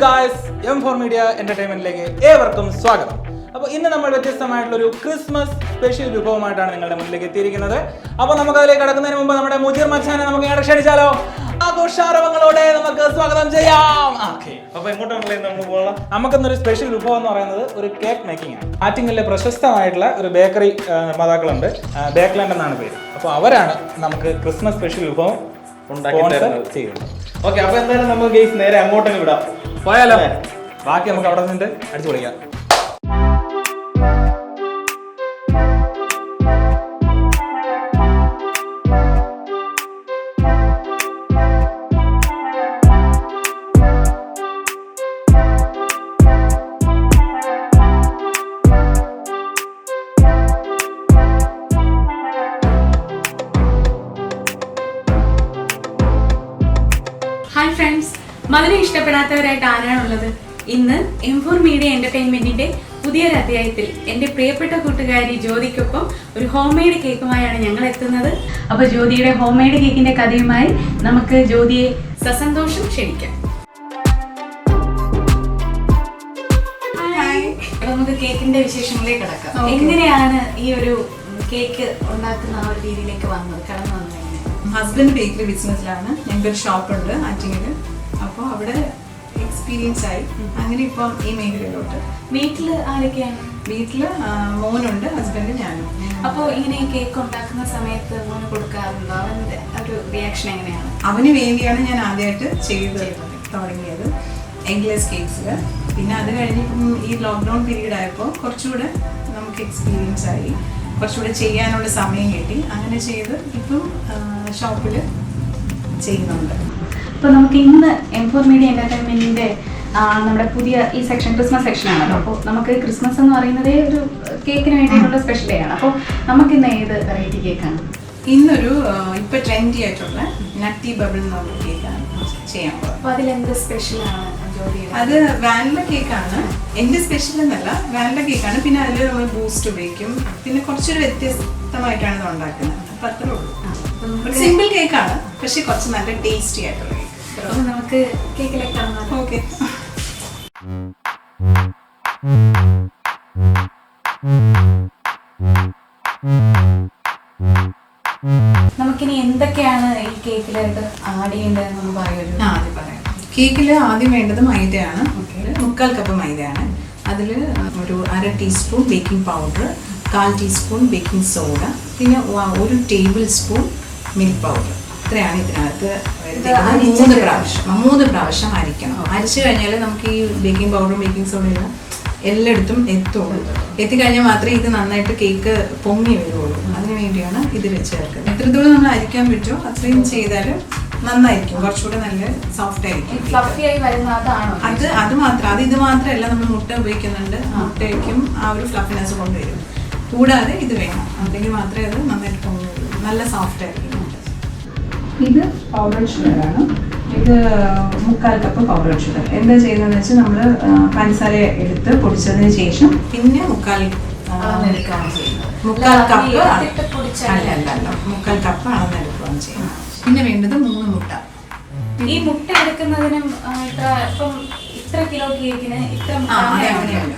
Guys, M4 media എന്റർടൈൻമെന്റിലേക്ക് ഏവർക്കും സ്വാഗതം. അപ്പോൾ ഇന്ന് നമ്മൾ വ്യത്യസ്തമായിട്ടുള്ള ഒരു ക്രിസ്മസ് സ്പെഷ്യൽ വിഭവമായിട്ടാണ് നിങ്ങളുടെ മുന്നിലേക്ക് എത്തിയിരിക്കുന്നത്. അപ്പോൾ നമുക്ക് അതിലേക്ക് കടക്കുന്നതിന് മുമ്പ് നമ്മുടെ മുജീർ മച്ചാനെ നമുക്ക് ഇങ്ങോട്ട് ക്ഷണിച്ചാലോ? ആഘോഷാരവങ്ങളോടെ നമുക്ക് സ്വാഗതം ചെയ്യാം. അപ്പോൾ എങ്ങോട്ടാണല്ലേ നമ്മൾ പോകണം? നമുക്കിന്നൊരു സ്പെഷ്യൽ വിഭവം എന്ന് പറയുന്നത് ഒരു കേക്ക് മേക്കിംഗ് ആണ്. ആറ്റിങ്ങലിലെ പ്രശസ്തമായിട്ടുള്ള ഒരു ബേക്കറി നിർമ്മാതാക്കളുണ്ട്, ബേക്ക്ലാൻഡ് എന്നാണ് പേര്. അപ്പോൾ അവരാണ് നമുക്ക് ക്രിസ്മസ് സ്പെഷ്യൽ വിഭവം ചെയ്യുന്നത്. ഓക്കെ, അപ്പോൾ എന്തായാലും നമുക്ക് ഗെയ്സ് നേരെ അങ്ങോട്ടങ്ങ് വിടാം. പോയാലോ? ബാക്കി നമുക്ക് അവിടെ നിന്നിട്ട് അടിച്ചു പൊളിക്കാം. ഹായ് ഫ്രണ്ട്സ്, മധുരം ഇഷ്ടപ്പെടാത്തവരായിട്ട് ആരാണുള്ളത്? ഇന്ന് M4 മീഡിയ എന്റർടൈൻമെന്റിന്റെ പുതിയൊരു അധ്യായത്തിൽ എൻ്റെ പ്രിയപ്പെട്ട കൂട്ടുകാരി ജ്യോതിക്കൊപ്പം ഒരു ഹോം മെയ്ഡ് കേക്കുമായാണ് ഞങ്ങൾ എത്തുന്നത്. അപ്പോൾ ജ്യോതിയുടെ ഹോം മെയ്ഡ് കേക്കിന്റെ കഥയുമായി നമുക്ക് ജ്യോതിയെ സസന്തോഷം ക്ഷണിക്കാം. നമുക്ക് കേക്കിന്റെ വിശേഷങ്ങളിലേക്ക് കടക്കാം. എങ്ങനെയാണ് ഈ ഒരു കേക്ക് ഉണ്ടാക്കുന്ന ആ ഒരു രീതിയിലേക്ക് കടന്നു വന്നത്? ഹസ്ബൻഡ് ബേക്കറി ബിസിനസ്സിലാണ്. ഞങ്ങൾക്കൊരു ഷോപ്പുണ്ട് ആറ്റിങ്ങല്. അപ്പോൾ അവിടെ എക്സ്പീരിയൻസ് ആയി. അങ്ങനെ ഇപ്പം ഈ മേഖലയിലോട്ട്. വീട്ടിൽ ആരൊക്കെയാണ്? വീട്ടില് മോനുണ്ട്, ഹസ്ബൻഡ്, ഞാനും. അപ്പോൾ ഇങ്ങനെ ഈ കേക്ക് ഉണ്ടാക്കുന്ന സമയത്ത് മോന് കൊടുക്കാറുണ്ടോ? അവൻ്റെ ഒരു റിയാക്ഷൻ എങ്ങനെയാണ്? അവന് വേണ്ടിയാണ് ഞാൻ ആദ്യമായിട്ട് ചെയ്ത് തുടങ്ങിയത് എഗ്ലെസ് കേക്ക്സിൽ. പിന്നെ അത് കഴിഞ്ഞിപ്പം ഈ ലോക്ക്ഡൗൺ പീരീഡ് ആയപ്പോൾ കുറച്ചുകൂടെ നമുക്ക് എക്സ്പീരിയൻസ് ആയി, കുറച്ചുകൂടെ ചെയ്യാനുള്ള സമയം കിട്ടി. അങ്ങനെ ചെയ്ത് ഇപ്പം ഷോപ്പിൽ ചെയ്യുന്നുണ്ട്. അപ്പോൾ നമുക്ക് ഇന്ന് M4 മീഡിയ എന്റർടൈൻമെന്റിന്റെ നമ്മുടെ പുതിയ ഈ സെക്ഷൻ ക്രിസ്മസ് സെക്ഷൻ ആണല്ലോ. അപ്പോൾ നമുക്ക് ക്രിസ്മസ് എന്ന് പറയുന്നതേ ഒരു കേക്കിന് വേണ്ടിയിട്ടുള്ള സ്പെഷ്യൽ ഡേ ആണ്. അപ്പോൾ നമുക്ക് ഇന്ന് ഏത് വെറൈറ്റി കേക്കാണ്? ഇന്നൊരു ഇപ്പം ട്രെൻഡി ആയിട്ടുള്ള നട്ടി ബബിൾ എന്ന് പറഞ്ഞ കേക്കാണ് ചെയ്യാൻ പോകുന്നത്. അപ്പോൾ അതിലെന്ത് സ്പെഷ്യലാണ്? അത് വാനില കേക്കാണ്. എൻ്റെ സ്പെഷ്യൽ എന്നല്ല, വാനില കേക്കാണ്. പിന്നെ അതിൽ നമ്മൾ ബൂസ്റ്റ് ഉപയോഗിക്കും. പിന്നെ കുറച്ചൊരു വ്യത്യസ്തമായിട്ടാണ് ഇത് ഉണ്ടാക്കുന്നത്. അപ്പം അത്രേ ഉള്ളൂ. സിമ്പിൾ കേക്കാണ്, പക്ഷെ കുറച്ച് നല്ല ടേസ്റ്റി ആയിട്ടുള്ള കേക്ക്. അപ്പോൾ നമുക്ക് കേക്കിലേക്ക് കാണാം. ഓക്കെ. നമുക്കിനി എന്തൊക്കെയാണ് ഈ കേക്കിലായിട്ട് ആഡ് ചെയ്യേണ്ടതെന്ന് പറയുമല്ലോ? ആദ്യം പറയാം. കേക്കിൽ ആദ്യം വേണ്ടത് മൈദയാണ്. 3/4 കപ്പ് മൈദയാണ്. അതിൽ ഒരു 1/2 teaspoon baking powder, 1/4 teaspoon baking soda, പിന്നെ 1 ടേബിൾ സ്പൂൺ മിൽക്ക് പൗഡർ. ഇത്രയാണ് ഇതിനകത്ത് വരുന്നത്. 3 പ്രാവശ്യം അരിക്കണം. അരിച്ചു കഴിഞ്ഞാൽ നമുക്ക് ഈ ബേക്കിംഗ് പൗഡറും ബേക്കിംഗ് സോഡയും എല്ലായിടത്തും എത്തുള്ളൂ. എത്തിക്കഴിഞ്ഞാൽ മാത്രമേ ഇത് നന്നായിട്ട് കേക്ക് പൊങ്ങി വരുള്ളൂ. അതിന് വേണ്ടിയാണ് ഇതിൽ ചേർക്കുന്നത്. എത്രത്തോളം നമ്മൾ അരിക്കാൻ പറ്റുമോ അത്രയും ചെയ്താൽ നന്നായിരിക്കും, കുറച്ചുകൂടെ നല്ല സോഫ്റ്റ് ആയിരിക്കും. അത് മാത്രം, ഇത് മാത്രമല്ല, നമ്മൾ മുട്ട ഉപയോഗിക്കുന്നുണ്ട്. മുട്ടയ്ക്കും ആ ഒരു ഫ്ലഫിനെസ് കൊണ്ടുവരും. കൂടാതെ ഇത് വേണം, അല്ലെങ്കിൽ മാത്രമേ അത് നന്നായിട്ട് പൊങ്ങി വരൂ. നല്ല സോഫ്റ്റ് ആയിരിക്കും. ഇത് പൗഡർ ഷുഗറാണ്. ഇത് 3/4 കപ്പ് പൗഡർ ഷുഗർ. എന്താ ചെയ്യുന്നതെന്ന് വെച്ചാൽ നമ്മൾ പഞ്ചസാര എടുത്ത് പൊടിച്ചതിന് ശേഷം പിന്നെ 3/4 കപ്പ് അല്ല 3/4 കപ്പ് അളന്നെടുക്കുകയാണ് ചെയ്യുന്നത്. പിന്നെ വേണ്ടത് 3 മുട്ട. ഈ മുട്ട എടുക്കുന്നതിനും ഇത്ര കിലോ കേക്കിന് ഇത്ര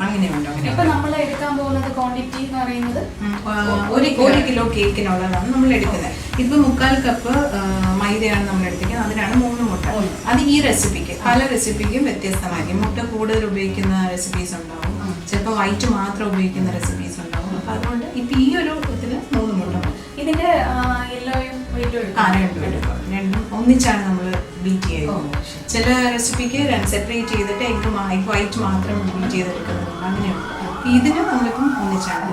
അങ്ങനെയുണ്ടോ? ഇപ്പൊ നമ്മൾ എടുക്കാൻ പോകുന്നത് ക്വാണ്ടിറ്റി എന്ന് പറയുന്നത് 1 കിലോ കേക്കിനുള്ളതാണ് നമ്മൾ എടുക്കുന്നത്. ഇപ്പൊ 3/4 കപ്പ് മൈദയാണ് നമ്മൾ എടുത്തിരിക്കുന്നത്. അതിനാണ് 3 മുട്ട. അത് ഈ റെസിപ്പിക്ക്, പല റെസിപ്പിക്കും വ്യത്യസ്തമായിരിക്കും. മുട്ട കൂടുതൽ ഉപയോഗിക്കുന്ന റെസിപ്പീസ് ഉണ്ടാവും, ചിലപ്പോൾ വൈറ്റ് മാത്രം ഉപയോഗിക്കുന്ന റെസിപ്പീസ് ഉണ്ടാവും. അപ്പൊ അതുകൊണ്ട് ഇപ്പൊ ഈ ഒരു ഇതിന് 3 മുട്ട. ഇതിന്റെ യെല്ലോയും രണ്ടും ഒന്നിച്ചാണ് നമ്മൾ ബീറ്റ് ചെയ്യുന്നത്. ചില റെസിപ്പിക്ക് സെപ്പറേറ്റ് ചെയ്തിട്ട് എഗ് വൈറ്റ് മാത്രം ബീറ്റ് ചെയ്തെടുക്കുന്നുണ്ട്. അങ്ങനെയുണ്ട്. ഇതിന് നമ്മളിപ്പം ഒന്നിച്ചാണ്.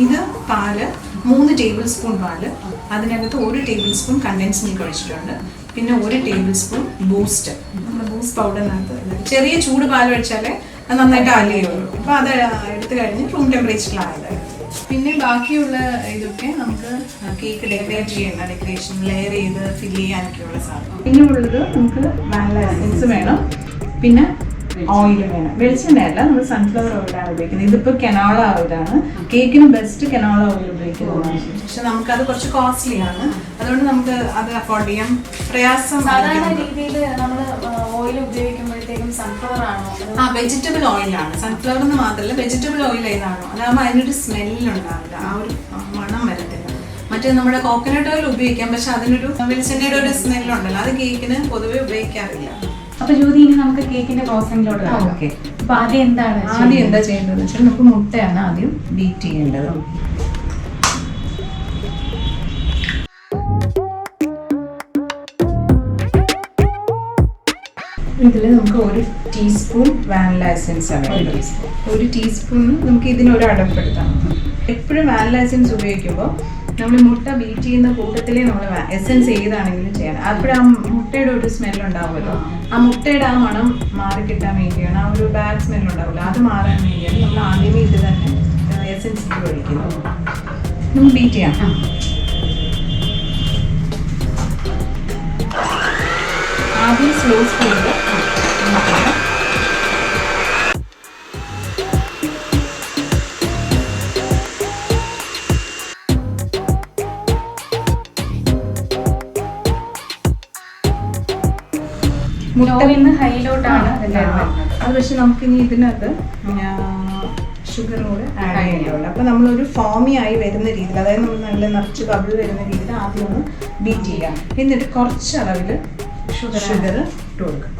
ഇത് പാല് 3 ടേബിൾ സ്പൂൺ പാല്. അതിനകത്ത് 1 ടേബിൾ സ്പൂൺ കണ്ടൻസ് മിൽക്ക് ഒഴിച്ചിട്ടുണ്ട്. പിന്നെ 1 ടേബിൾ സ്പൂൺ ബൂസ്റ്റ്. നമ്മൾ ബൂസ്റ്റ് പൗഡറിനകത്ത് ചെറിയ ചൂട് പാൽ ഒഴിച്ചാലേ അത് നന്നായിട്ട് അലിയുള്ളൂ. അപ്പോൾ അത് എടുത്തു കഴിഞ്ഞ് റൂം ടെമ്പറേച്ചറിലാണ്. പിന്നെ ബാക്കിയുള്ള ഇതൊക്കെ നമുക്ക് കേക്ക് ഡെക്കറേറ്റ് ചെയ്യണം. ഡെക്കറേഷൻ ലെയർ ചെയ്ത് ഫില്ല് ചെയ്യാനൊക്കെയുള്ള സാധനം. പിന്നെ ഉള്ളത് നമുക്ക് വാനില എസൻസ് വേണം. പിന്നെ ഓയിൽ വേണം. വെളിച്ചെണ്ണയല്ല, നമ്മൾ സൺഫ്ലവർ ഓയിലാണ് ഉപയോഗിക്കുന്നത്. ഇതിപ്പോൾ കെനോള ഓയിലാണ്. കേക്കിന് ബെസ്റ്റ് കെനോള ഓയിൽ ഉപയോഗിക്കുന്നതാണ്. പക്ഷെ നമുക്കത് കുറച്ച് കോസ്റ്റ്ലി ആണ്, അതുകൊണ്ട് നമുക്ക് അത് അഫോർഡ് ചെയ്യാൻ പ്രയാസം. സാധാരണ രീതിയിൽ നമ്മൾ ഓയിൽ ഉപയോഗിക്കുമ്പോഴത്തേക്കും സൺഫ്ലവർ ആണോ? വെജിറ്റബിൾ ഓയിലാണ്. സൺഫ്ലവർ എന്ന് മാത്രമല്ല, വെജിറ്റബിൾ ഓയിൽ ഏതാണോ അതാകുമ്പോൾ അതിനൊരു സ്മെല്ലുണ്ടാവില്ല, ആ ഒരു മണം വരത്തില്ല. മറ്റേ നമ്മുടെ കോക്കനട്ട് ഓയിൽ ഉപയോഗിക്കാം, പക്ഷെ അതിനൊരു വെളിച്ചെണ്ണയുടെ ഒരു സ്മെല്ലുണ്ടല്ലോ, അത് കേക്കിന് പൊതുവെ ഉപയോഗിക്കാറില്ല. അപ്പൊ ജ്യോതി, ഇനി നമുക്ക് കേക്കിന്റെ പ്രോസസ്സിലോട്ട് ഓക്കെ. അപ്പൊ ആദ്യം എന്താ ചെയ്യേണ്ടതെന്ന് വെച്ചാൽ നമുക്ക് മുട്ടയാണ് ആദ്യം ബീറ്റ് ചെയ്യേണ്ടത്. ഇതിൽ നമുക്ക് 1 ടീസ്പൂൺ വാനില എസൻസ് ആണ് വേണ്ടത്. 1 ടീസ്പൂൺ നമുക്ക് ഇതിനൊരു അടപ്പെടുത്താം. എപ്പോഴും വാനില എസൻസ് ഉപയോഗിക്കുമ്പോൾ നമ്മൾ മുട്ട ബീറ്റ് ചെയ്യുന്ന കൂട്ടത്തിലേ നമ്മൾ എസൻസ് ഏതാണെങ്കിലും ചെയ്യണം. അപ്പോഴും ആ മുട്ടയുടെ ഒരു സ്മെൽ ഉണ്ടാവുമല്ലോ, ആ മുട്ടയുടെ ആ മണം മാറി കിട്ടാൻ വേണ്ടിയാണ്, ആ ഒരു ബാഡ് സ്മെൽ ഉണ്ടാവില്ല, അത് മാറാൻ വേണ്ടിയാണ് നമ്മൾ ആദ്യമേ ഇത് തന്നെ എസൻസ് ഇട്ട് ഒഴിക്കുന്നത്. നമുക്ക് ബീറ്റ് ചെയ്യാം. ആദ്യം സ്ലോ സ്പീഡിൽ ഹൈയിലോട്ടാണ്. അത് പക്ഷെ നമുക്കിനി ഇതിനകത്ത് ഷുഗർ കൂടെ ആഡ് ചെയ്യേണ്ടതുണ്ട്. അപ്പോൾ നമ്മളൊരു ഫോമി ആയി വരുന്ന രീതിയിൽ, അതായത് നമ്മൾ നല്ല നിറച്ച് ബബിൾ വരുന്ന രീതിയിൽ ആദ്യം ഒന്ന് ബീറ്റ് ചെയ്യാം. എന്നിട്ട് കുറച്ച് അളവിൽ ഷുഗർ ഇട്ട് കൊടുക്കുക.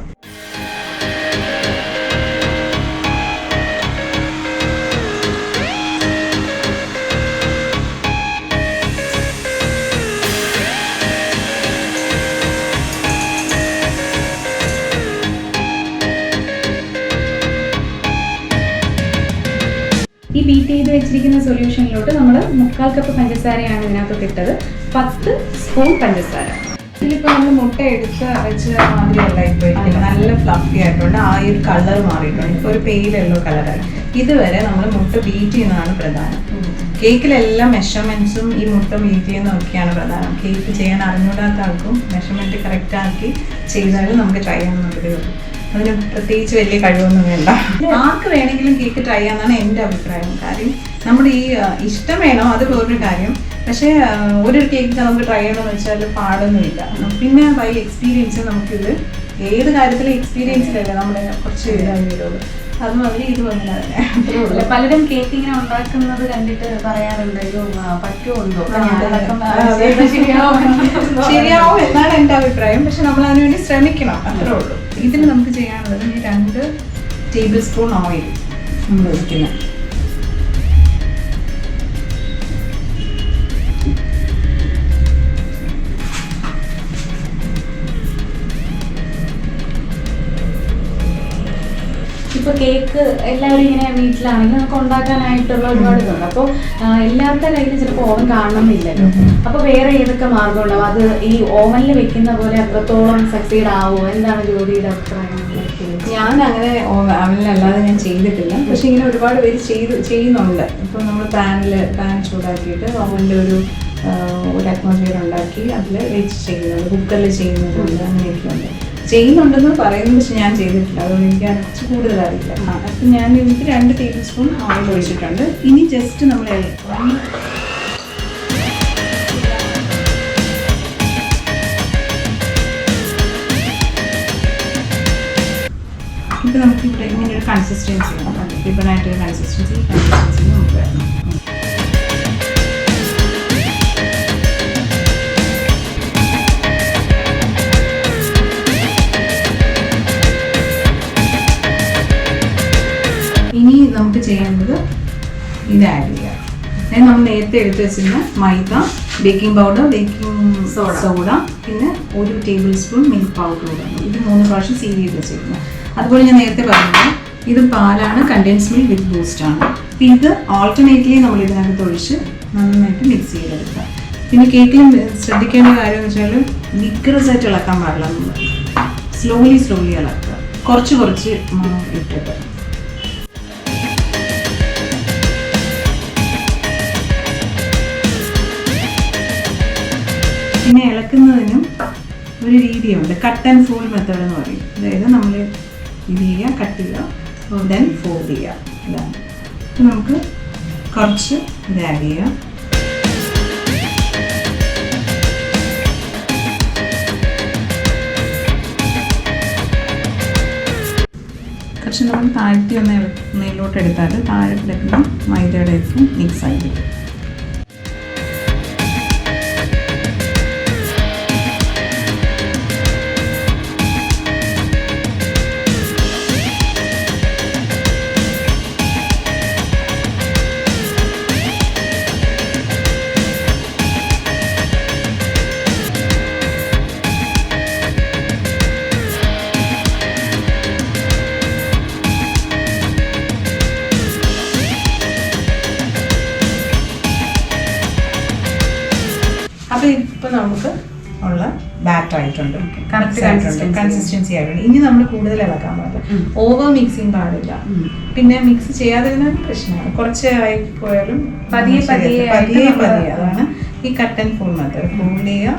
ഈ ബീറ്റ് ചെയ്ത് വെച്ചിരിക്കുന്ന സൊല്യൂഷനിലോട്ട് നമ്മൾ 1/4 കപ്പ് പഞ്ചസാരയാണ് ഇതിനകത്ത് ഇട്ടത്. 10 സ്പൂൺ പഞ്ചസാര. ഇതിലിപ്പോൾ നമ്മൾ മുട്ട എടുത്ത് വെച്ച് മാതിരിയല്ല ഇപ്പോൾ ഇരിക്കുന്നത്, നല്ല ഫ്ലഫി ആയിട്ടുണ്ട്. ആ ഒരു കളർ മാറിയിട്ടുണ്ട്, ഇപ്പോൾ ഒരു പെയിൽ യെല്ലോ കളറാണ്. ഇതുവരെ നമ്മൾ മുട്ട ബീറ്റ് ചെയ്യുന്നതാണ് പ്രധാനം. കേക്കിലെല്ലാം മെഷർമെൻറ്റ്സും ഈ മുട്ട ബീറ്റ് ചെയ്യുന്നതൊക്കെയാണ് പ്രധാനം. കേക്ക് ചെയ്യാൻ അറിഞ്ഞൂടാത്ത ആൾക്കും മെഷർമെൻറ്റ് കറക്റ്റ് ആക്കി ചെയ്താലും നമുക്ക് ട്രൈ ചെയ്യാവുന്നതേ ഉള്ളൂ. അതിന് പ്രത്യേകിച്ച് വലിയ കഴിവൊന്നും വേണ്ട. ആർക്ക് വേണമെങ്കിലും കേക്ക് ട്രൈ ചെയ്യാന്നാണ് എൻ്റെ അഭിപ്രായം. കാര്യം നമ്മുടെ ഈ ഇഷ്ടം വേണോ അത് വേറൊരു കാര്യം. പക്ഷേ ഒരു കേക്ക് നമുക്ക് ട്രൈ ചെയ്യണമെന്ന് വെച്ചാൽ പാടൊന്നുമില്ല. പിന്നെ ബൈ എക്സ്പീരിയൻസ് നമുക്കിത് ഏത് കാര്യത്തിലും എക്സ്പീരിയൻസിലല്ലേ നമ്മൾ കുറച്ച് ഇതായി വരുള്ളൂ. അതും അതിൽ ഇത് വന്നില്ല തന്നെ. പലരും കേക്ക് ഇങ്ങനെ ഉണ്ടാക്കുന്നത് കണ്ടിട്ട് പറയാറുണ്ട്, ഇത് പറ്റുമോ, ശരിയാവും എന്നാണ് എൻ്റെ അഭിപ്രായം. പക്ഷെ നമ്മൾ അതിനുവേണ്ടി ശ്രമിക്കണം, അത്രേ ഉള്ളൂ. ഇതിൽ നമുക്ക് ചെയ്യാനുള്ളത് 2 ടേബിൾ സ്പൂൺ ഓയിൽ നമ്മൾ ഒഴിക്കുന്നത്. ഇപ്പൊ കേക്ക് എല്ലാവരും ഇങ്ങനെ വീട്ടിലാണെങ്കിൽ നമുക്ക് ഉണ്ടാക്കാനായിട്ടുള്ള ഒരുപാട് ഇതുണ്ട്. അപ്പോൾ എല്ലാവരുടെ കയ്യിൽ ചിലപ്പോൾ ഓവൻ കാണണമെന്നില്ലല്ലോ. അപ്പൊ വേറെ ഏതൊക്കെ മാർഗം ഉണ്ടാവും? അത് ഈ ഓവനിൽ വെക്കുന്ന പോലെ അത്രത്തോളം സക്സീഡ് ആവുമോ? എന്താണ് ജ്യോതിയുടെ അഭിപ്രായം? ഞാൻ അങ്ങനെ അവനിലല്ലാതെ ഞാൻ ചെയ്തിട്ടില്ല. പക്ഷെ ഇങ്ങനെ ഒരുപാട് പേര് ചെയ്യുന്നുണ്ട്. ഇപ്പോൾ നമ്മൾ പാൻ ചൂടാക്കിയിട്ട് ഓവനിൽ ഒരു അറ്റ്മോസ്ഫിയർ ഉണ്ടാക്കി അതിൽ വെച്ച് ചെയ്യുന്നുണ്ട്, കുക്കറിൽ ചെയ്യുന്നതുണ്ട്, അങ്ങനെയൊക്കെയുണ്ട്. ചെയ്യുന്നുണ്ടെന്ന് പറയുന്നു, പക്ഷെ ഞാൻ ചെയ്തിട്ടില്ല. അതുകൊണ്ട് എനിക്ക് കുറച്ച് കൂടുതൽ അറിയില്ല. അപ്പം ഞാൻ ഇതിൽ 2 ടേബിൾ സ്പൂൺ ഓയിൽ ഒഴിച്ചിട്ടുണ്ട്. ഇനി ജസ്റ്റ് നമ്മൾ ഇപ്പം നമുക്കിവിടെ ഇങ്ങനെ ഒരു കൺസിസ്റ്റൻസി വേണം. ഡിപ്പറായിട്ടൊരു കൺസിസ്റ്റൻസി നമുക്ക് വേണം. ഇനി നമുക്ക് ചെയ്യേണ്ടത് ഇത് ആഡ് ചെയ്യുക. നമ്മൾ നേരത്തെ എടുത്ത് വെച്ചിരുന്ന മൈദ, ബേക്കിംഗ് പൗഡർ, ബേക്കിംഗ് സോഡ, പിന്നെ 1 ടേബിൾ സ്പൂൺ മിൽക്ക് പൗഡർ കൂടെ. ഇത് 3 പ്രാവശ്യം സീവ് ചെയ്ത് വെച്ചിരുന്നത്. അതുപോലെ ഞാൻ നേരത്തെ പറഞ്ഞത് ഇത് പാലാണ്, കണ്ടൻസ് മിൽക്ക് വിത്ത് ബൂസ്റ്റ് ആണ്. അപ്പം ഇത് ഓൾട്ടർനേറ്റ്ലി നമ്മൾ ഇതിനകത്ത് ഒഴിച്ച് നന്നായിട്ട് മിക്സ് ചെയ്തെടുക്കുക. പിന്നെ കേക്കിൽ ശ്രദ്ധിക്കേണ്ട കാര്യം എന്ന് വെച്ചാൽ വിഗ്രസ് ആയിട്ട് ഇളക്കാൻ പാടില്ല. നമ്മൾ സ്ലോലി ഇളക്കുക, കുറച്ച് ഇട്ടിട്ട്. പിന്നെ ഇളക്കുന്നതിനും ഒരു രീതിയുണ്ട്, കട്ട് ആൻഡ് ഫോൾഡ് മെത്തേഡ് എന്ന് പറയും. അതായത് നമ്മൾ ഇത് ചെയ്യുക, കട്ട് ചെയ്യുക, ദെൻ ഫോൾഡ് ചെയ്യുക. ഇതാണ്. നമുക്ക് കുറച്ച് ഇത് ആഡ് ചെയ്യാം. കുറച്ച് നമ്മൾ താഴ്ത്തി ഒന്ന് മേലോട്ട് എടുത്താൽ താഴെ കിടക്കുന്ന മൈദയുടെ ഒക്കെ മിക്സ് ആയി കിട്ടും. അപ്പോൾ ഇപ്പോൾ നമുക്ക് ഉള്ള ബാറ്റർ ആയിട്ടുണ്ട്, കൺസിസ്റ്റൻസി ആയിട്ടുണ്ട്. ഇനി നമ്മൾ കൂടുതൽ ഇളക്കാൻ പാടില്ല, ഓവർ മിക്സിങ് പാടില്ല. പിന്നെ മിക്സ് ചെയ്യാതിരുന്നാലും പ്രശ്നമാണ്, കുറച്ച് ആയി പോയാലും പതിയെ പതിയെ അതാണ് ഈ cut and fold method. Fold ചെയ്യുക,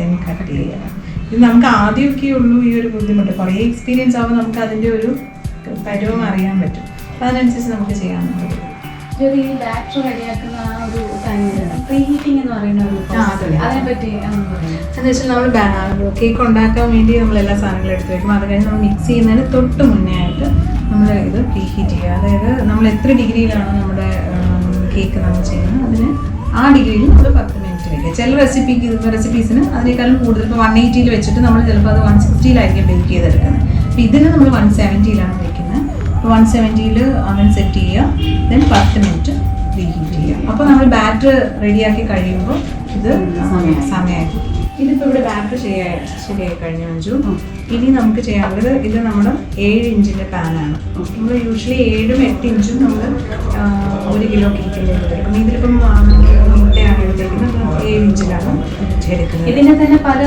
ദെൻ കട്ട് ചെയ്യുക. ഇത് നമുക്ക് ആദ്യമൊക്കെ ഉള്ളൂ ഈ ഒരു ബുദ്ധിമുട്ട്. കുറേ എക്സ്പീരിയൻസ് ആവുമ്പോൾ നമുക്ക് അതിൻ്റെ ഒരു പരുവം അറിയാൻ പറ്റും. അപ്പോൾ അതിനനുസരിച്ച് നമുക്ക് ചെയ്യാവുന്നത്. ഈ ബാറ്റർ റെഡിയാക്കുന്ന ആ ഒരു പ്രീഹീറ്റിംഗ് എന്ന് പറയുന്ന അതിനെപ്പറ്റി എന്ന് വെച്ചാൽ നമ്മൾ കേക്ക് ഉണ്ടാക്കാൻ വേണ്ടി നമ്മൾ എല്ലാ സാധനങ്ങളും എടുത്ത് വെക്കും. അത് കഴിഞ്ഞ് നമ്മൾ മിക്സ് ചെയ്യുന്നതിന് തൊട്ട് മുന്നേ ആയിട്ട് നമ്മൾ ഇത് പ്രീഹീറ്റ് ചെയ്യുക. അതായത് നമ്മൾ എത്ര ഡിഗ്രിയിലാണോ നമ്മുടെ കേക്ക് നമ്മൾ ചെയ്യുന്നത് അതിന് ആ ഡിഗ്രിയിൽ നമ്മൾ 10 മിനിറ്റ് വയ്ക്കുക. ചില റെസിപ്പീസിന് അതിനേക്കാളും കൂടുതൽ, ഇപ്പോൾ 180 വെച്ചിട്ട് നമ്മൾ ചിലപ്പോൾ അത് 160 ബേക്ക് ചെയ്തെടുക്കുന്നത്. അപ്പോൾ ഇതിന് നമ്മൾ 170 വയ്ക്കുന്നത്. 170 അവൻ സെറ്റ് ചെയ്യുക, ദെൻ 10 മിനിറ്റ് റീഹീറ്റ് ചെയ്യുക. അപ്പോൾ നമ്മൾ ബാറ്റർ റെഡിയാക്കി കഴിയുമ്പോൾ ഇത് സമയമായി. ഇതിപ്പോൾ ഇവിടെ ബാറ്റർ ശരിയായി കഴിഞ്ഞു മഞ്ജു. ഇനി നമുക്ക് ചെയ്യാനുള്ളത്, ഇത് നമ്മുടെ 7 ഇഞ്ചിൻ്റെ പാനാണ്. നമ്മൾ യൂഷ്വലി 7ഉം 8 ഇഞ്ചും നമ്മൾ 1 കിലോ കേക്കിൻ്റെ എടുക്കും. ഇതിലിപ്പം മുട്ടയാണ് എടുത്തേക്കുന്നത്, 7 ഇഞ്ചിലാണ് എടുക്കുന്നത്. ഇതിൻ്റെ തന്നെ പല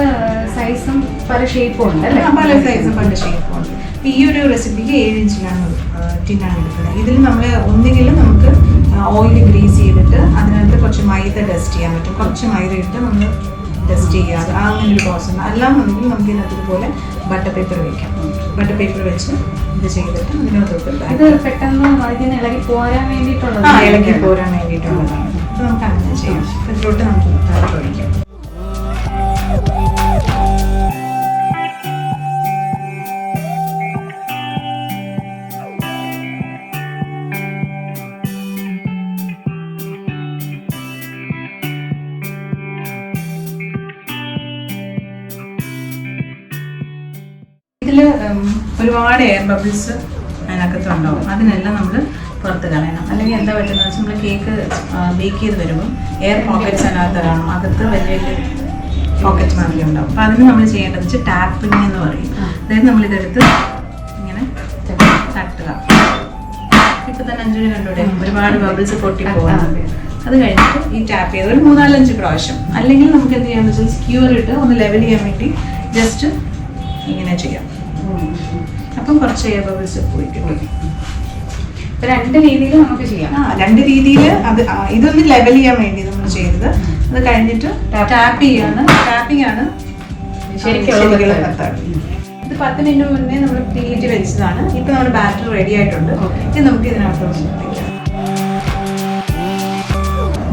സൈസും പല ഷേപ്പും ഉണ്ട് അല്ലേ? പല സൈസും പല ഷേപ്പും ഉണ്ട്. ഈ ഒരു റെസിപ്പിക്ക് 7 ഇഞ്ചിലാണ് ടിന്നാണ് എടുക്കുന്നത്. ഇതിൽ നമ്മൾ ഒന്നുകിലും നമുക്ക് ഓയിൽ ഗ്രീസ് ചെയ്തിട്ട് അതിനകത്ത് കുറച്ച് മൈദ ഡസ്റ്റ് ചെയ്യാൻ പറ്റും. കുറച്ച് മൈദ ഇട്ട് നമ്മൾ ഡസ്റ്റ് ചെയ്യാതെ അങ്ങനെ ഒരു പ്രോസസ്. അല്ലാന്നുണ്ടെങ്കിൽ നമുക്ക് ഇതിനകത്ത് ഇതുപോലെ ബട്ടർ പേപ്പർ വയ്ക്കാം. ബട്ടർ പേപ്പർ വെച്ച് ഇത് ചെയ്തിട്ട് ഇതിനകത്തോട്ട് ഇത് പെട്ടെന്ന് ഇളകി പോരാൻ വേണ്ടിയിട്ടുള്ളത്, ഇളകി പോരാൻ വേണ്ടിയിട്ടുള്ളതാണ്. അപ്പോൾ നമുക്ക് അങ്ങനെ ചെയ്യാം. ഇതിലോട്ട് നമുക്ക് ബാറ്റർ ഒഴിക്കാം. ഇതിൽ ഒരുപാട് എയർ ബബിൾസ് അതിനകത്തുണ്ടാവും. അതിനെല്ലാം നമ്മൾ പുറത്ത് കളയണം. അല്ലെങ്കിൽ എന്താ പറ്റുന്നത് വെച്ചാൽ നമ്മൾ കേക്ക് ബേക്ക് ചെയ്ത് വരുമ്പോൾ എയർ പോക്കറ്റ്സ് അതിനകത്ത് കാണും. അകത്ത് വലിയ വലിയ പോക്കറ്റ് മാതിരി ഉണ്ടാവും. അപ്പോൾ അതിന് നമ്മൾ ചെയ്യേണ്ടത് വെച്ചാൽ ടാപ്പിംഗ് എന്ന് പറയും. അതായത് നമ്മളിതെടുത്ത് ഇങ്ങനെ തട്ടുക. ഇപ്പം തന്നെ 5 കണ്ടൂടെ ഒരുപാട് ബബിൾസ് പൊട്ടി പോകുന്നത്. അത് കഴിഞ്ഞിട്ട് ഈ ടാപ്പ് ചെയ്ത് ഒരു 3-4-5 പ്രാവശ്യം. അല്ലെങ്കിൽ നമുക്ക് എന്ത് ചെയ്യാന്ന് വെച്ചാൽ സ്ക്യൂർ ഇട്ട് ഒന്ന് ലെവൽ ചെയ്യാൻ വേണ്ടി ജസ്റ്റ് ഇങ്ങനെ ചെയ്യാം. അപ്പം കുറച്ച് എയർ ബബിൾസ് പോയിട്ട് പോയി. 2 രീതിയിൽ നമുക്ക് ചെയ്യാം. 2 രീതിയിൽ. അത് ഇതൊന്ന് ലെവൽ ചെയ്യാൻ വേണ്ടി നമ്മൾ ചെയ്തത്. അത് കഴിഞ്ഞിട്ട് ടാപ്പിംഗ് ആണ് ശരിക്കുള്ള മെത്തേഡ്. ഇത് 10 മിനിറ്റ് മുന്നേ നമ്മൾ പ്രീഹീറ്റ് വെച്ചതാണ്. ഇപ്പം നമ്മുടെ ബാറ്റർ റെഡി ആയിട്ടുണ്ട്. ഇത് നമുക്ക് ഇതിനകത്ത് വയ്ക്കാം.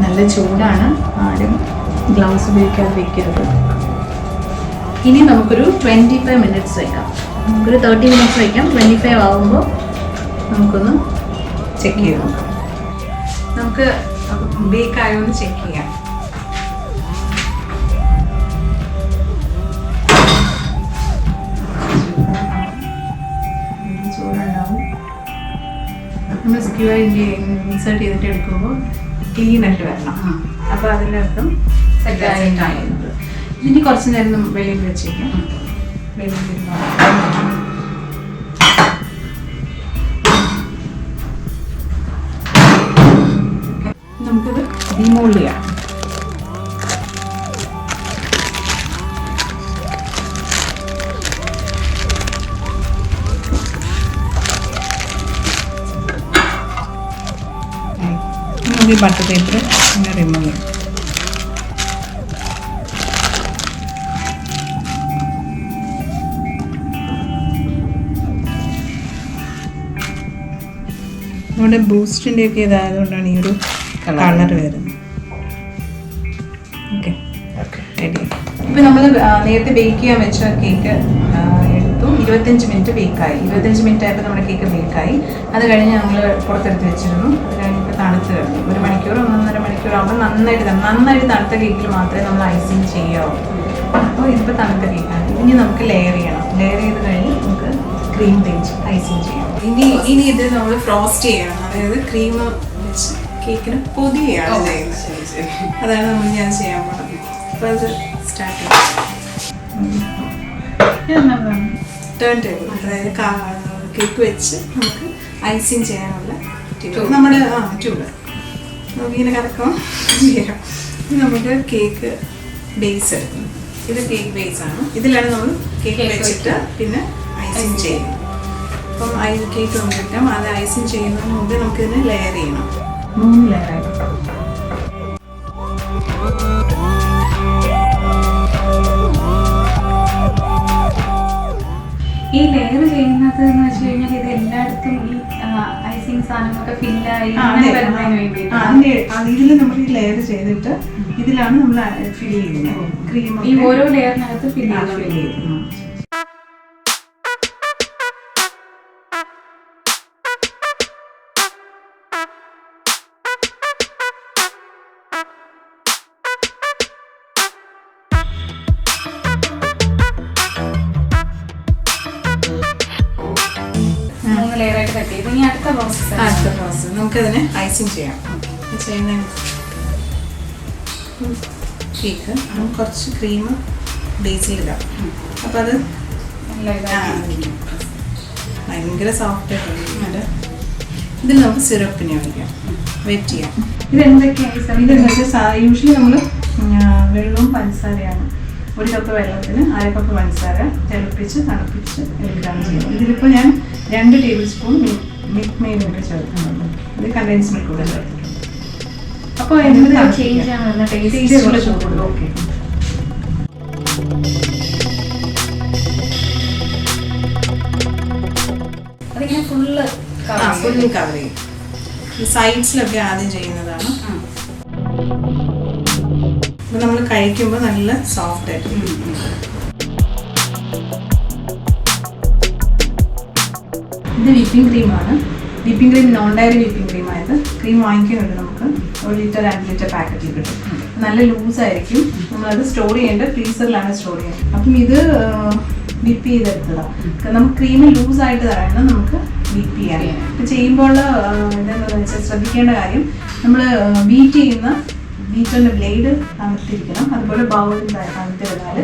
നല്ല ചൂടാണ്, ആരും ഗ്ലൗസ് ഉപയോഗിക്കാതെ വെക്കരുത്. ഇനി നമുക്കൊരു 25 മിനിറ്റ്സ് വയ്ക്കാം. നമുക്കൊരു 30 മിനിറ്റ്സ് വയ്ക്കാം. 25 ആകുമ്പോൾ നമുക്കൊന്ന് ചെക്ക് ചെയ്ത് നോക്കാം. നമുക്ക് ബേക്ക് ആയോ എന്ന് ചെക്ക് ചെയ്യാം. ചൂടുണ്ടാവും. നമ്മൾ സ്ക്യൂർ ഇൻസേർട്ട് ചെയ്തിട്ട് എടുക്കുമ്പോൾ ക്ലീൻ ആയിട്ട് വരണം. അപ്പോൾ അതിൻ്റെ അർത്ഥം സെറ്റായിട്ടുണ്ട്. ഇനി കുറച്ച് നേരം വെളിയിൽ വെച്ചേക്കാം. നമുക്കത് ഡിമോൾഡ് ചെയ്യാം. നമുക്ക് ഈ ബട്ടർ പേപ്പർ ഇങ്ങനെ റിമൂവ് ചെയ്യാം. നമ്മുടെ ബൂസ്റ്റിൻ്റെ ഒക്കെ ഇതായതുകൊണ്ടാണ് ഈ ഒരു കളർ വരുന്നത്. Okay ready. ഇപ്പം നമ്മൾ നേരത്തെ ബേക്ക് ചെയ്യാൻ വെച്ച കേക്ക് എടുത്തു. 25 മിനിറ്റ് ബേക്കായി. 25 മിനിറ്റ് ആയപ്പോൾ നമ്മുടെ കേക്ക് ബേക്കായി. അത് കഴിഞ്ഞ് നമ്മൾ പുറത്തെടുത്ത് വെച്ചിരുന്നു. അത് കഴിഞ്ഞിപ്പോൾ തണുത്ത് കിടന്നു. 1 മണിക്കൂർ 1.5 മണിക്കൂർ ആകുമ്പോൾ നന്നായിട്ട് തണുത്ത കേക്കിൽ മാത്രമേ നമ്മൾ ഐസിങ് ചെയ്യാവൂ. അപ്പോൾ ഇതിപ്പോൾ തണുത്ത കേക്കാണ്. ഇനി നമുക്ക് ലെയർ ചെയ്യണം. ലെയർ ചെയ്ത് കഴിഞ്ഞ് നമുക്ക് ക്രീം തേച്ച് ഐസിങ് ചെയ്യാം. ഇനി ഇത് നമ്മൾ ഫ്രോസ്റ്റ് ചെയ്യണം. അതായത് ക്രീം വെച്ച് കേക്കിന് പൊതിയാണ് ചെയ്യുന്നത്. അതാണ് ഞാൻ ചെയ്യാൻ പോകുന്നത്. അപ്പോൾ അത് സ്റ്റാർട്ട് ചെയ്യാം. ടേൺ ടേബിൾ, അതായത് കേക്ക് വെച്ച് നമുക്ക് ഐസിങ് ചെയ്യാനുള്ള ട്യൂബ്. നമ്മുടെ ട്യൂബ് നമുക്കിങ്ങനെ കറക്കാം ചെയ്യാം. നമുക്ക് കേക്ക് ബേസ് എടുക്കണം. ഇത് കേക്ക് ബേസ് ആണ്. ഇതിലാണ് നമ്മൾ കേക്ക് വെച്ചിട്ട് പിന്നെ ഐസിങ് ചെയ്യും. അപ്പം കേക്ക് കൊണ്ടിട്ടാം. അത് ഐസിങ് ചെയ്യുന്നതിന് മുമ്പ് നമുക്കിതിനെ ലെയർ ചെയ്യണം. 3 ലെയറായിട്ട്. ഈ ലെയർ ചെയ്യുന്നത് എന്ന് വെച്ച് കഴിഞ്ഞാൽ ഇത് എല്ലായിടത്തും ഈ ഐസിങ് സാധനങ്ങളൊക്കെ ഫില്ലായി വരുന്നതിന് വേണ്ടിയിട്ട് ഇതിൽ നമ്മൾ ഈ ലെയർ ചെയ്തിട്ട് ഇതിലാണ് നമ്മൾ ഫില്ല് ചെയ്യുന്നത്. ക്രീം ഈ ഓരോ ലെയറിനകത്ത് ഫില്ല് ചെയ്യുന്നു. അടുത്ത പ്രോസസ്സ് നമുക്കതിനെ ഐസിങ് ചെയ്യാം. ചെയ്യുന്ന കേക്ക് കുറച്ച് ക്രീം ബേസിലിടാം. അപ്പം അത് ഭയങ്കര സോഫ്റ്റ് ആയിട്ട് ഇതിൽ നമുക്ക് സിറപ്പിനെ ഒഴിക്കാം, വെറ്റ് ചെയ്യാം. ഇതെന്തൊക്കെയാണ്? യൂഷ്വലി നമ്മൾ വെള്ളവും പഞ്ചസാരയാണ്. 1 കപ്പ് വെള്ളത്തിന് 1/2 കപ്പ് പഞ്ചസാര തിളപ്പിച്ച് തണുപ്പിച്ച് എടുക്കുകയാണ് ചെയ്യുന്നത്. ഇതിലിപ്പോൾ ഞാൻ 2 ടേബിൾ സ്പൂൺ മിൽക്ക് മെയ്ഡ് കൂടെ ചേർക്കുന്നുണ്ട്. ഇത് കണ്ടൻസ് മിൽക്ക് കൂടെ ചേർത്തിട്ടുണ്ട്. അപ്പോൾ ഓക്കെ. ഫുള്ള് കവർ ചെയ്യും. സൈഡ്സിലൊക്കെ ആദ്യം ചെയ്യുന്നതാണ്. അപ്പോൾ നമ്മൾ കഴിക്കുമ്പോൾ നല്ല സോഫ്റ്റ് ആയിട്ട്. ഇത് വിപ്പിംഗ് ക്രീമാണ്. Whipping cream non diary whipping cream ആയത്. ക്രീം വാങ്ങിക്കുന്നുണ്ട് നമുക്ക്. 1 ലിറ്റർ 2 ലിറ്റർ പാക്കറ്റിൽ കിട്ടും. നല്ല ലൂസായിരിക്കും. നമ്മളത് സ്റ്റോർ ചെയ്യേണ്ടത് ഫ്രീസറിലാണ് സ്റ്റോർ ചെയ്യുന്നത്. അപ്പം ഇത് വിപ്പ് ചെയ്തെടുത്തതാണ്. നമുക്ക് ക്രീം ലൂസായിട്ട് തരണം നമുക്ക് വിപ്പ് ചെയ്യാൻ. ഇപ്പം ചെയ്യുമ്പോൾ എന്താണെന്ന് വെച്ചാൽ ശ്രദ്ധിക്കേണ്ട കാര്യം, നമ്മൾ ബീറ്ററിൻ്റെ ബ്ലേഡ് തണുത്തിരിക്കണം. അതുപോലെ ബൗളിൽ തണുത്തിരുന്നാൽ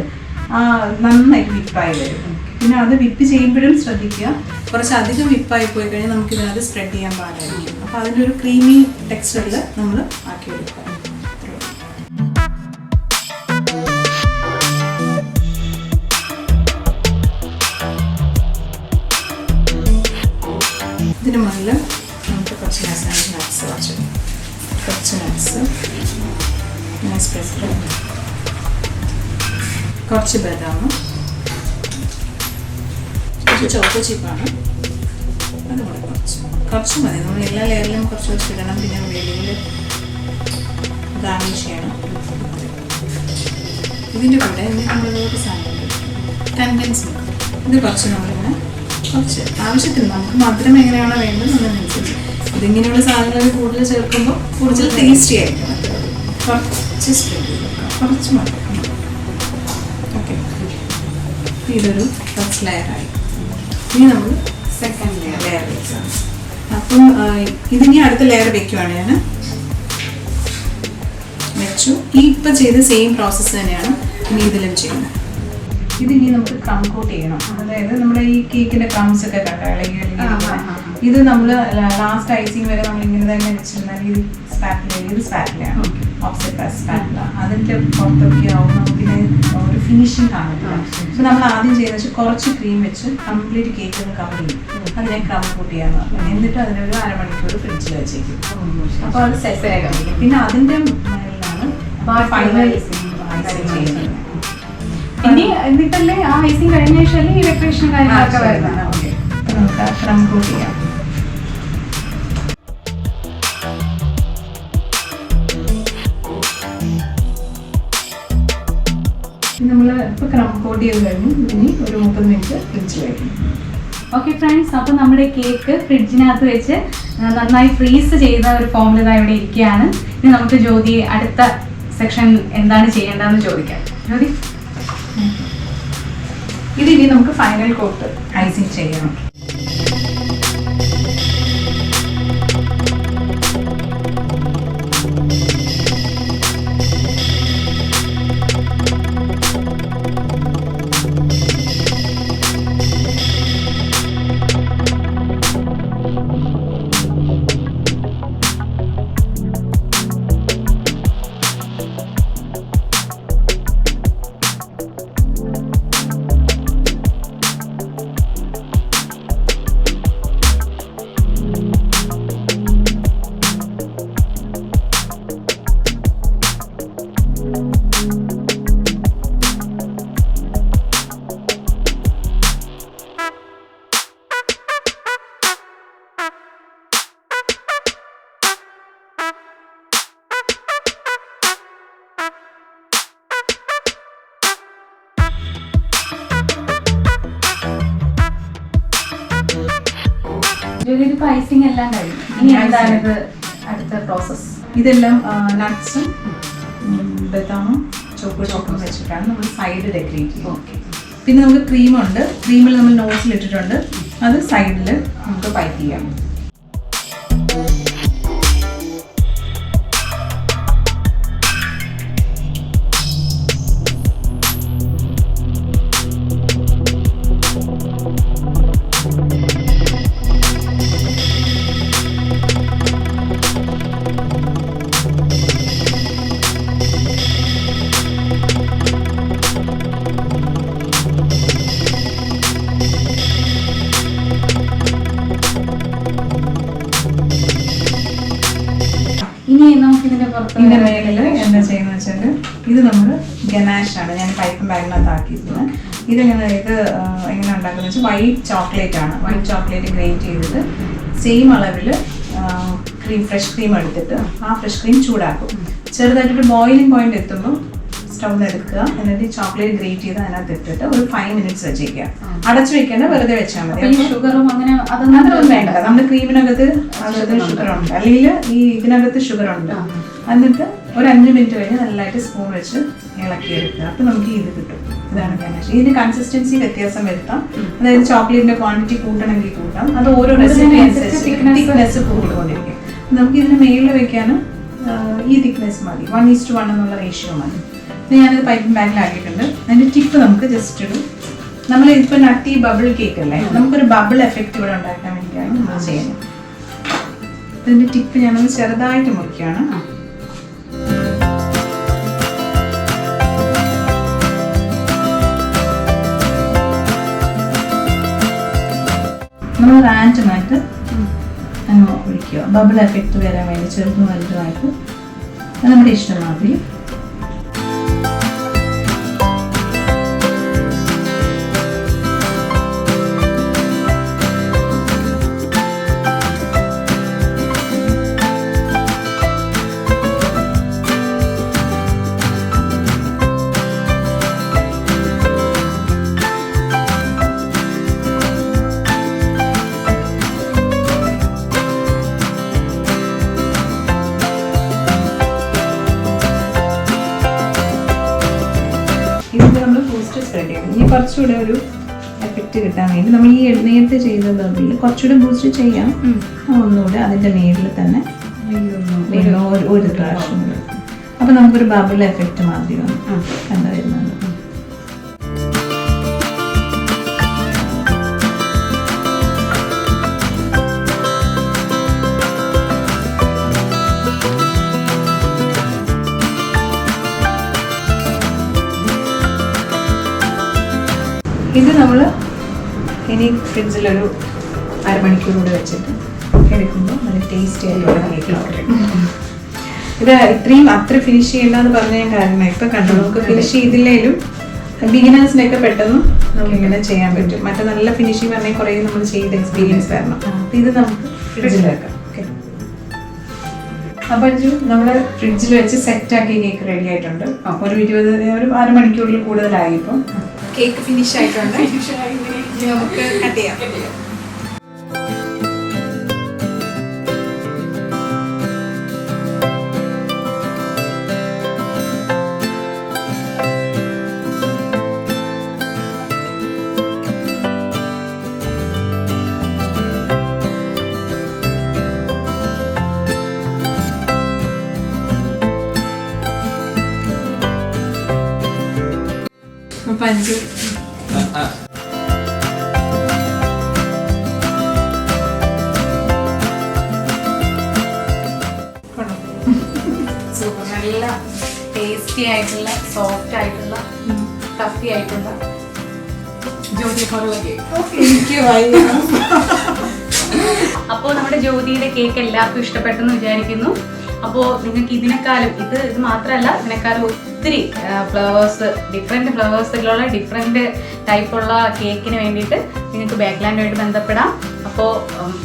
നന്നായിട്ട് വിപ്പായി വരും. പിന്നെ അത് വിപ്പ് ചെയ്യുമ്പോഴും ശ്രദ്ധിക്കുക, കുറച്ച് അധികം വിപ്പായി പോയി കഴിഞ്ഞാൽ നമുക്ക് ഇതിനകത്ത് സ്പ്രെഡ് ചെയ്യാൻ പാടായിരിക്കും. അപ്പോൾ അതിൻ്റെ ഒരു ക്രീമി ടെക്സ്ചറിൽ നമ്മൾ ആക്കിയെടുക്കുക. ഇതിന് മുകളിൽ നമുക്ക് കുറച്ച് നട്ട്സ് കുറച്ച് നട്ട്സ്, കുറച്ച് ബദാം, ചോക്കോ ചിപ്പാണ്. അതുകൂടെ കുറച്ച് മതി. നമ്മൾ എല്ലാ ലെയറിലും കുറച്ച് ഇടണം. പിന്നെ വെളിയിൽ ഗാർണിഷ് ചെയ്യണം. ഇതിൻ്റെ കൂടെ നമ്മളൊരു സാധനം കണ്ടൻസ് മിൽക്ക്. ഇത് കുറച്ച് നമ്മളിങ്ങനെ കുറച്ച് ആവശ്യത്തിന് നമുക്ക് മധുരം എങ്ങനെയാണോ വേണ്ടത് എന്നതിനനുസരിച്ച്. ഇതിങ്ങനെയുള്ള സാധനങ്ങൾ കൂടുതൽ ചേർക്കുമ്പോൾ കൂടുതൽ ടേസ്റ്റി ആയിരിക്കും. കുറച്ച് സ്പ്രെഡ് ചെയ്ത് കുറച്ച് മതി. ഓക്കെ, ഇതൊരു ഫസ്റ്റ് ലെയറായി. ഇനി നമ്മൾ സെക്കൻഡ് ലെയർ വെച്ചാണ്. അപ്പം ഇതിനി അടുത്ത ലെയർ വെക്കുവാണ് ഞാൻ. വെച്ചു. ഈ ഇപ്പം ചെയ്ത സെയിം പ്രോസസ്സ് തന്നെയാണ് ഇനി ഇതിലും ചെയ്യുന്നത്. ഇതിനി നമുക്ക് ക്രം കോട്ട് ചെയ്യണം. അതായത് നമ്മുടെ ഈ കേക്കിൻ്റെ ക്രംസ് ഒക്കെ കണ്ടോ ഇളകി ഇത് നമ്മൾ ലാസ്റ്റ് ഐസിങ് വരെ നമ്മൾ ഇങ്ങനെ തന്നെ വെച്ചിരുന്നാൽ ഇത് സ്പാറ്റിലയാണ് ഓഫ്സെറ്റ് സ്പാറ്റില. അതിൻ്റെ പുറത്തൊക്കെ ആവും നമുക്കിത് ഒരു ഫിനിഷിങ് കാണില്ല. അപ്പോൾ നമ്മൾ ആദ്യം ചെയ്യുന്നത് വെച്ചാൽ കുറച്ച് ക്രീം വെച്ച് കംപ്ലീറ്റ് കേക്ക് ഒന്ന് കവർ ചെയ്യും. അതിനെ ക്രം കോട്ട് ചെയ്യാന്ന് പറഞ്ഞു. എന്നിട്ട് അതിനൊരു 1/2 മണിക്കൂർ ഫ്രിഡ്ജിൽ വെച്ചേക്കും. അപ്പോൾ അത് സെറ്റ് ആയിരിക്കും. പിന്നെ അതിൻ്റെ മേളിലാണ് ഫൈനൽ ചെയ്യുന്നത്. ഇനി എന്നിട്ടല്ലേ ആ ഐസിങ് കഴിഞ്ഞ ശേഷം ഈ ഡെക്കറേഷൻ കാര്യങ്ങളൊക്കെ വരുന്നത്. നമുക്ക് ക്രം കോട്ട് ചെയ്യാം. ഇപ്പോൾ കോട്ട് ചെയ്ത് കഴിഞ്ഞു. ഇനി ഒരു 30 മിനിറ്റ് ഫ്രിഡ്ജിൽ വയ്ക്കും. ഓക്കെ ഫ്രണ്ട്സ്, അപ്പോൾ നമ്മുടെ കേക്ക് ഫ്രിഡ്ജിനകത്ത് വെച്ച് നന്നായി ഫ്രീസ് ചെയ്ത ഒരു ഫോമിൽ ഇതാ ഇവിടെ ഇരിക്കുകയാണ്. ഇനി നമുക്ക് ജ്യോതി അടുത്ത സെക്ഷൻ എന്താണ് ചെയ്യേണ്ടതെന്ന് ചോദിക്കാം. ജ്യോതി, ഇതിനി നമുക്ക് ഫൈനൽ കോട്ട് ഐസിങ് ചെയ്യണം. ജ്യോതിയുടെ ഐസിങ് എല്ലാം കഴിഞ്ഞു. ഇനി എന്താണ് ഇത് അടുത്ത പ്രോസസ്? ഇതെല്ലാം നട്ട്സും ബദാമും ചോക്കും വെച്ചിട്ടാണ് നമ്മൾ സൈഡ് ഡെക്കറേറ്റ് ചെയ്യുന്നത്. ഓക്കെ. പിന്നെ നമുക്ക് ക്രീമുണ്ട്. ക്രീമിൽ നമ്മൾ നോസിൽ ഇട്ടിട്ടുണ്ട്. അത് സൈഡിൽ നമുക്ക് പൈപ്പ് ചെയ്യാം. ഇനി നമുക്ക് ഇതിന്റെ പുറത്ത് ഇതിന്റെ മേലിൽ എന്താ ചെയ്യുന്നത് വെച്ചാൽ ഇത് നമ്മൾ ഗനാഷ് ആണ് ഞാൻ പൈപ്പും ബാഗിനകത്ത് ആക്കിയിരുന്നത്. ഇത് എങ്ങനെ ഉണ്ടാക്കുന്നത് വെച്ചാൽ വൈറ്റ് ചോക്ലേറ്റ് ആണ്. വൈറ്റ് ചോക്ലേറ്റ് ഗ്രേറ്റ് ചെയ്തിട്ട് സെയിം അളവിൽ ഫ്രഷ് ക്രീം എടുത്തിട്ട് ആ ഫ്രഷ് ക്രീം ചൂടാക്കും. ചെറുതായിട്ടൊരു ബോയിലിംഗ് പോയിന്റ് എത്തുമ്പോൾ സ്റ്റൗന്ന് എടുക്കുക. എന്നിട്ട് ചോക്ലേറ്റ് ഗ്രേറ്റ് ചെയ്ത് അതിനകത്ത് ഇട്ടിട്ട് ഒരു 5 മിനിറ്റ്സ് വെച്ചേക്കുക. അടച്ചു വെക്കേണ്ട, വെറുതെ വെച്ചാൽ മതി. ഷുഗറും അങ്ങനെ അതൊന്നും വേണ്ട. നമ്മുടെ ക്രീമിനകത്ത് ഷുഗർ ഉണ്ട്, അല്ലെങ്കിൽ ഈ ഇതിനകത്ത് ഷുഗർ ഉണ്ട്. എന്നിട്ട് ഒരു 5 മിനിറ്റ് കഴിഞ്ഞ് നല്ലതായിട്ട് സ്പൂൺ വെച്ച് ഇളക്കിയെടുക്കുക. അപ്പൊ നമുക്ക് ഇത് കിട്ടും. ഇതാണ് ഗനാഷ്. ഇതിന് കൺസിസ്റ്റൻസി വ്യത്യാസം വരുത്താം. അതായത് ചോക്ലേറ്റിന്റെ ക്വാണ്ടിറ്റി കൂട്ടണമെങ്കിൽ കൂട്ടാം. അത് ഓരോ റെസിപ്പി അനുസരിച്ച് തിക്നെസ് കൂട്ടുകൊണ്ടിരിക്കും. നമുക്ക് ഇതിന് മേളിൽ വെക്കാനും ഈ തിക്നെസ് മതി. 1:1 എന്നുള്ള റേഷ്യോ മതി. ഞാനിത് പൈപ്പിംഗ് ബാഗിലാക്കിയിട്ടുണ്ട്. അതിന്റെ ടിപ്പ് നമുക്ക് ജസ്റ്റ് ഒരു നമ്മൾ ഇപ്പൊ നട്ടി ബബിൾ കേക്ക് അല്ലേ, നമുക്കൊരു ബബിൾ എഫക്റ്റ് ഇവിടെ ഉണ്ടാക്കാൻ വേണ്ടിയാണ് നമ്മൾ ചെയ്യുന്നത്. ഇതിന്റെ ടിപ്പ് ഞാനൊന്ന് ചെറുതായിട്ട് മുറിക്കുകയാണ്. നമ്മൾ റാൻഡമായിട്ട് അങ്ങ് ഒഴിക്കുക. ബബിൾ എഫക്റ്റ് വരാൻ വേണ്ടി ചെറുതും വലുതുമായിട്ട് നമ്മുടെ ഇഷ്ടമാതിരി. ഇനി കുറച്ചുകൂടെ ഒരു എഫക്റ്റ് കിട്ടാൻ വേണ്ടി നമ്മൾ ഈ നേരത്തെ ചെയ്ത ബബിൾ കുറച്ചുകൂടെ ബൂസ്റ്റ് ചെയ്യാം. ഒന്നുകൂടെ അതിന്റെ മേളിൽ തന്നെ ഒരു പ്രാവശ്യം കൂടെ. അപ്പൊ നമുക്കൊരു ബബിൾ എഫക്റ്റ് മാതിരിയാണ് കണ്ടുവരുന്നത്. ഇത് നമ്മൾ ഇനി ഫ്രിഡ്ജിലൊരു 1/2 മണിക്കൂർ കൂടെ വെച്ചിട്ട് എടുക്കുമ്പോൾ നല്ല ടേസ്റ്റി ആയിട്ടുള്ള കേക്ക് കിട്ടും. ഇത് ഇത്രയും അത്ര ഫിനിഷ് ചെയ്യണ്ടെന്ന് പറഞ്ഞ കാരണം ഇപ്പം കണ്ടു നമുക്ക് ഫിനിഷ് ചെയ്തില്ലേലും ബിഗിനേഴ്സിനൊക്കെ പെട്ടെന്ന് നമുക്ക് ഇങ്ങനെ ചെയ്യാൻ പറ്റും. മറ്റേ നല്ല ഫിനിഷിങ് പറഞ്ഞാൽ കുറേ നമ്മൾ ചെയ്ത എക്സ്പീരിയൻസ് വരണം. അപ്പം ഇത് നമുക്ക് ഫ്രിഡ്ജിൽ വെക്കാം. ഓക്കെ, അപ്പോൾ നമ്മുടെ ഫ്രിഡ്ജിൽ വെച്ച് സെറ്റാക്കി കേക്ക് റെഡി ആയിട്ടുണ്ട്. ഒരു അരമണിക്കൂറിൽ കൂടുതലായി. ഇപ്പം കേക്ക് ഫിനിഷ് ആയിട്ടുണ്ട്. ഇനി നമുക്ക് കട്ട് ചെയ്യാം. അപ്പം അഞ്ചു സൂപ്പർ, നല്ല ടേസ്റ്റി ആയിട്ടുള്ള സോഫ്റ്റ് ആയിട്ടുള്ള ടഫി ആയിട്ടുള്ള ജ്യോതി അപ്പോൾ നമ്മുടെ ജ്യോതിയുടെ കേക്ക് എല്ലാവർക്കും ഇഷ്ടപ്പെട്ടെന്ന് വിചാരിക്കുന്നു. അപ്പോൾ നിങ്ങൾക്ക് ഇതിനേക്കാളും ഇത് മാത്രമല്ല, ഇതിനേക്കാളും ഒത്തിരി ഫ്ലവേഴ്സ്, ഡിഫറെൻറ്റ് ഫ്ലവേഴ്സിലുള്ള ഡിഫറെൻറ്റ് ടൈപ്പുള്ള കേക്കിന് വേണ്ടിയിട്ട് നിങ്ങൾക്ക് ബാക്ക്ലാൻഡുമായിട്ട് ബന്ധപ്പെടാം. അപ്പോൾ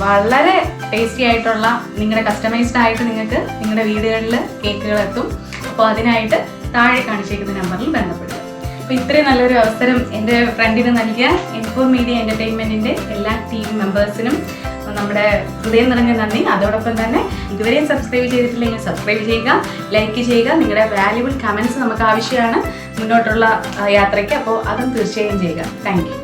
വളരെ ടേസ്റ്റി ആയിട്ടുള്ള നിങ്ങളുടെ കസ്റ്റമൈസ്ഡ് ആയിട്ട് നിങ്ങൾക്ക് നിങ്ങളുടെ വീടുകളിൽ കേക്കുകൾ എത്തും. അപ്പോൾ അതിനായിട്ട് താഴെ കാണിച്ചിരിക്കുന്ന നമ്പറിൽ ബന്ധപ്പെടുക. അപ്പോൾ ഇത്രയും നല്ലൊരു അവസരം എൻ്റെ ഫ്രണ്ടിന് നൽകിയ M4 മീഡിയ എൻ്റർടൈൻമെൻറ്റിൻ്റെ എല്ലാ ടീം മെമ്പേഴ്സിനും നമ്മുടെ ഹൃദയം നിറഞ്ഞ നന്ദി. അതോടൊപ്പം തന്നെ ഇതുവരെയും സബ്സ്ക്രൈബ് ചെയ്തിട്ടില്ലെങ്കിൽ സബ്സ്ക്രൈബ് ചെയ്യുക, ലൈക്ക് ചെയ്യുക. നിങ്ങളുടെ വാല്യുബിൾ കമൻറ്റ്സ് നമുക്ക് ആവശ്യമാണ് മുന്നോട്ടുള്ള യാത്രയ്ക്ക്. അപ്പോൾ അതും തീർച്ചയായും ചെയ്യുക. Thank you.